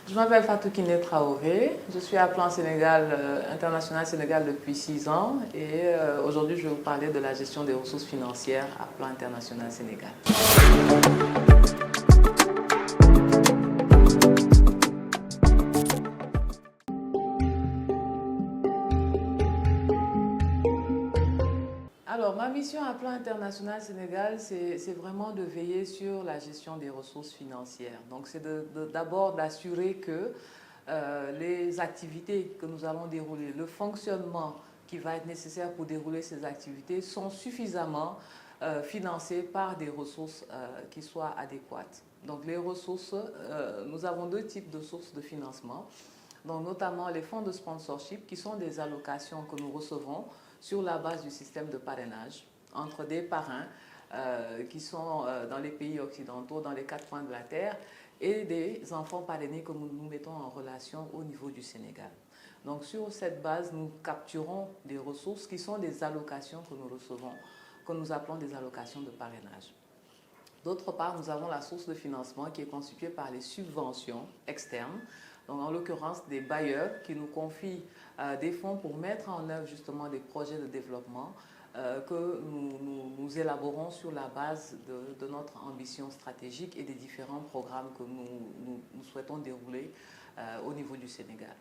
Je m'appelle Fatou Kiné Traoré, je suis à Plan Sénégal, International Sénégal depuis 6 ans et aujourd'hui je vais vous parler de la gestion des ressources financières à Plan International Sénégal. Alors, ma mission à Plan International Sénégal, c'est vraiment de veiller sur la gestion des ressources financières. Donc, c'est d'abord d'assurer que les activités que nous allons dérouler, le fonctionnement qui va être nécessaire pour dérouler ces activités sont suffisamment financés par des ressources qui soient adéquates. Donc, les ressources, nous avons deux types de sources de financement. Donc, notamment les fonds de sponsorship qui sont des allocations que nous recevons sur la base du système de parrainage entre des parrains qui sont dans les pays occidentaux, dans les 4 coins de la terre, et des enfants parrainés que nous mettons en relation au niveau du Sénégal. Donc sur cette base, nous capturons des ressources qui sont des allocations que nous recevons, que nous appelons des allocations de parrainage. D'autre part, nous avons la source de financement qui est constituée par les subventions externes, donc en l'occurrence des bailleurs qui nous confient des fonds pour mettre en œuvre justement des projets de développement que nous élaborons sur la base de notre ambition stratégique et des différents programmes que nous souhaitons dérouler au niveau du Sénégal.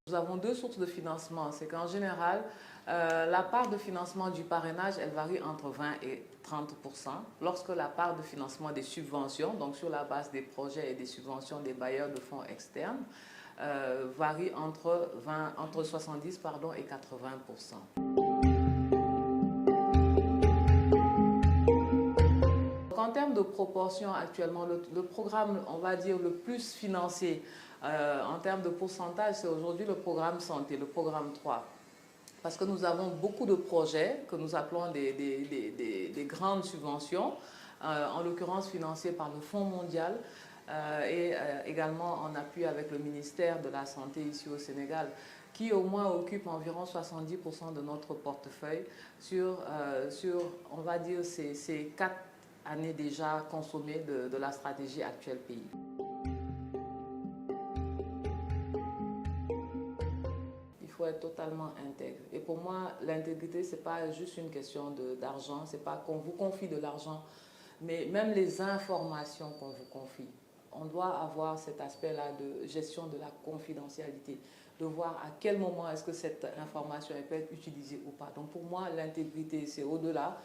Nous avons deux sources de financement. C'est qu'en général, la part de financement du parrainage, elle varie entre 20 et 30%. Lorsque la part de financement des subventions, donc sur la base des projets et des subventions des bailleurs de fonds externes, varie entre 70 et 80%. En termes de proportion, actuellement, le programme, on va dire, le plus financé en termes de pourcentage, c'est aujourd'hui le programme santé, le programme 3. Parce que nous avons beaucoup de projets que nous appelons des grandes subventions, en l'occurrence financées par le Fonds mondial et également en appui avec le ministère de la Santé ici au Sénégal, qui au moins occupe environ 70% de notre portefeuille sur on va dire, ces 4 années déjà consommées de la stratégie actuelle pays. Il faut être totalement intègre. Et pour moi, l'intégrité, ce n'est pas juste une question d'argent, ce n'est pas qu'on vous confie de l'argent, mais même les informations qu'on vous confie. On doit avoir cet aspect-là de gestion de la confidentialité, de voir à quel moment est-ce que cette information peut être utilisée ou pas. Donc pour moi, l'intégrité, c'est au-delà,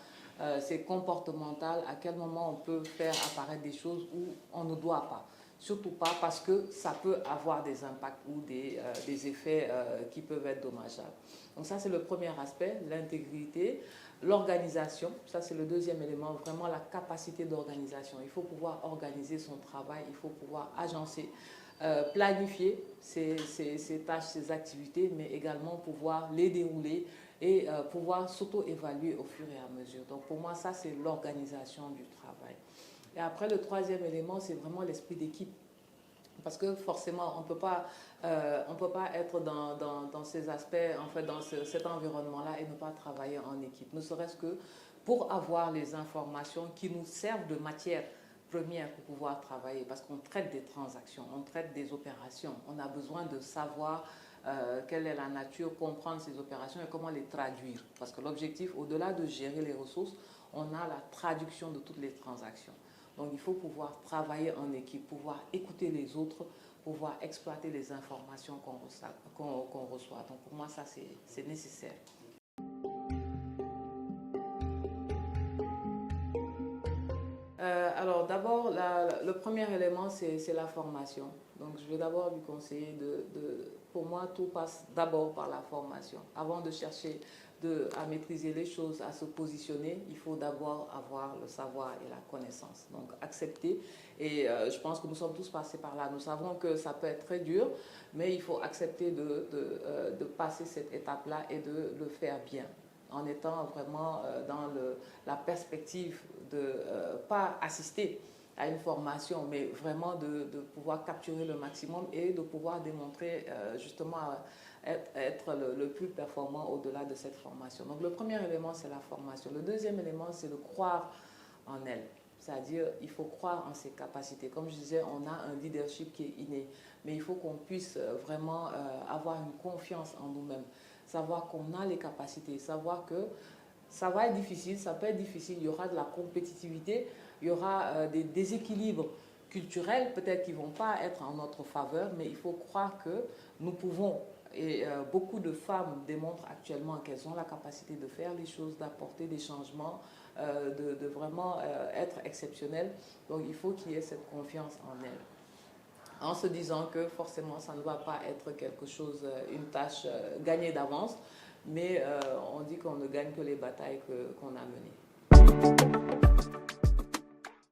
c'est comportemental, à quel moment on peut faire apparaître des choses où on ne doit pas. Surtout pas parce que ça peut avoir des impacts ou des effets qui peuvent être dommageables. Donc ça, c'est le premier aspect, l'intégrité. L'organisation, ça c'est le deuxième élément, vraiment la capacité d'organisation. Il faut pouvoir organiser son travail, il faut pouvoir agencer, planifier ses tâches, ses activités, mais également pouvoir les dérouler et pouvoir s'auto-évaluer au fur et à mesure. Donc pour moi, ça c'est l'organisation du travail. Et après, le troisième élément, c'est vraiment l'esprit d'équipe. Parce que forcément, on ne peut pas être dans ces aspects, en fait, dans cet environnement-là et ne pas travailler en équipe. Ne serait-ce que pour avoir les informations qui nous servent de matière première pour pouvoir travailler. Parce qu'on traite des transactions, on traite des opérations. On a besoin de savoir quelle est la nature, comprendre ces opérations et comment les traduire. Parce que l'objectif, au-delà de gérer les ressources, on a la traduction de toutes les transactions. Donc il faut pouvoir travailler en équipe, pouvoir écouter les autres, pouvoir exploiter les informations qu'on reçoit. Donc pour moi, ça c'est nécessaire. Alors d'abord, le premier élément, c'est la formation. Donc je vais d'abord lui conseiller pour moi, tout passe d'abord par la formation. Avant de chercher à maîtriser les choses, à se positionner, il faut d'abord avoir le savoir et la connaissance. Donc accepter, et je pense que nous sommes tous passés par là. Nous savons que ça peut être très dur, mais il faut accepter de passer cette étape-là et de le faire bien, en étant vraiment dans la perspective de pas assister à une formation, mais vraiment de pouvoir capturer le maximum et de pouvoir démontrer justement être le plus performant au-delà de cette formation. Donc le premier élément, c'est la formation. Le deuxième élément, c'est de croire en elle. C'est-à-dire, il faut croire en ses capacités. Comme je disais, on a un leadership qui est inné, mais il faut qu'on puisse vraiment avoir une confiance en nous-mêmes, savoir qu'on a les capacités, savoir que ça va être difficile, ça peut être difficile, il y aura de la compétitivité, il y aura des déséquilibres culturels, peut-être qui ne vont pas être en notre faveur, mais il faut croire que nous pouvons. Et beaucoup de femmes démontrent actuellement qu'elles ont la capacité de faire les choses, d'apporter des changements, de vraiment être exceptionnelles. Donc il faut qu'il y ait cette confiance en elles. En se disant que forcément ça ne va pas être quelque chose, une tâche gagnée d'avance, mais on dit qu'on ne gagne que les batailles qu'on a menées.